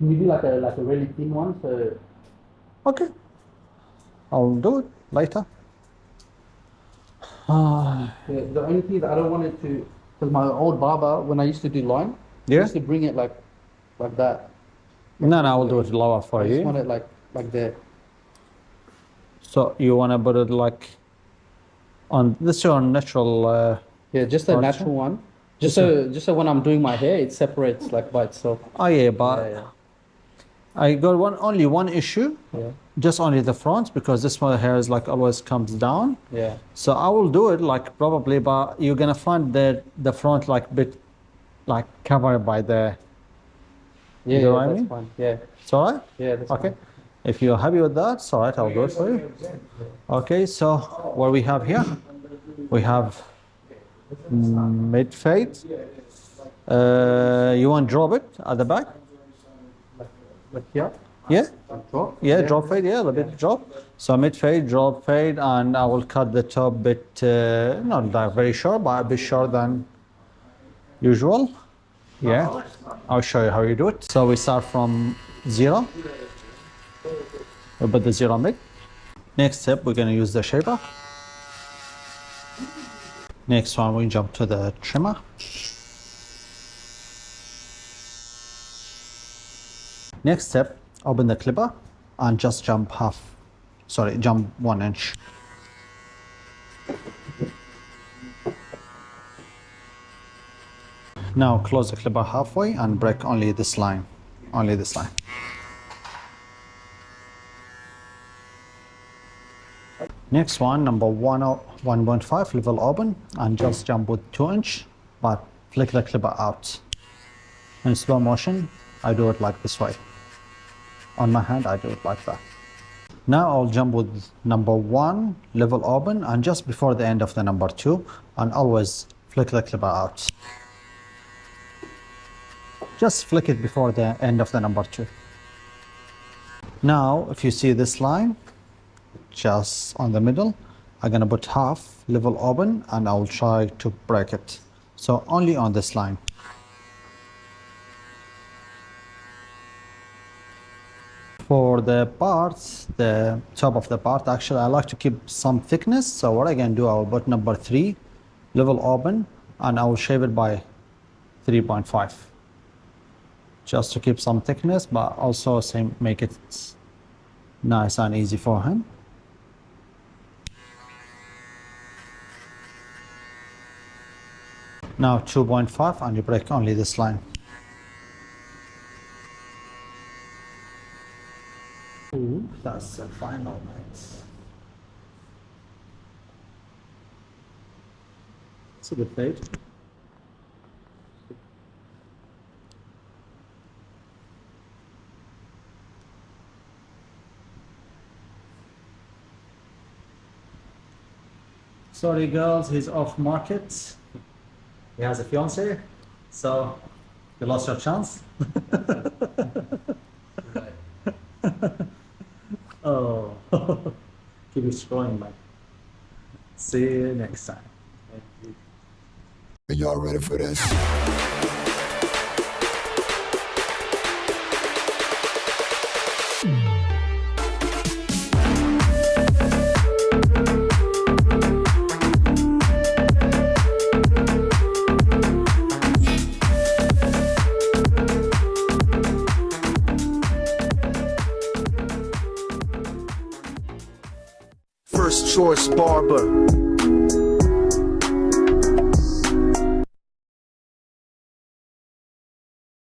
Can you do like a really thin one? So Okay, I'll do it later. the only thing is I don't want it to, because my old barber, when I used to do line, I Yeah? used to bring it like that. No, I will do it lower for I just you. want it like there. So you want to put it like on this your natural Yeah, just a culture? natural one. Just so when I'm doing my hair, it separates like by itself. Oh yeah, but Yeah, I got only one issue, yeah, just only the front, because this one hair is like always comes down. yeah. So I will do it like probably, but you're gonna find the front like bit like covered by the. Yeah, You know yeah, what I that's mean? fine. Yeah, It's all right. yeah, that's Okay. fine. If you're happy with that, it's all right. I'll do it for you. Okay. So what we have here, we have mid fade. You want drop it at the back? Like here, Yeah. drop. Yeah, drop fade, yeah, a little bit drop. So mid fade, drop fade, and I will cut the top bit, not that very short, but a bit short than usual. Yeah, I'll show you how you do it. So we start from 0. We put the 0 mid. Next step, we're gonna use the shaper. Next one, we jump to the trimmer. Next step, open the clipper and just jump 1 inch. Now close the clipper halfway and break only this line. Only this line. Next one, number 1.5, level open and just jump with 2 inch, but flick the clipper out. In slow motion, I do it like this way. On my hand, I do it like that. Now I'll jump with number 1, level open, and just before the end of the number 2, and always flick the clipper out. Just flick it before the end of the number 2. Now, if you see this line, just on the middle, I'm gonna put half level open and I'll try to break it. So only on this line. For the parts, the top of the part, actually I like to keep some thickness. So what I can do, I will put number 3, level open, and I will shave it by 3.5. Just to keep some thickness, but also make it nice and easy for him. Now 2.5 and you break only this line. Ooh, that's the final, mate. It's a good fade. Sorry girls, he's off market. He has a fiance, so you lost your chance. Oh, keep it scrolling, man. See you next time. Are y'all ready for this? First choice barber.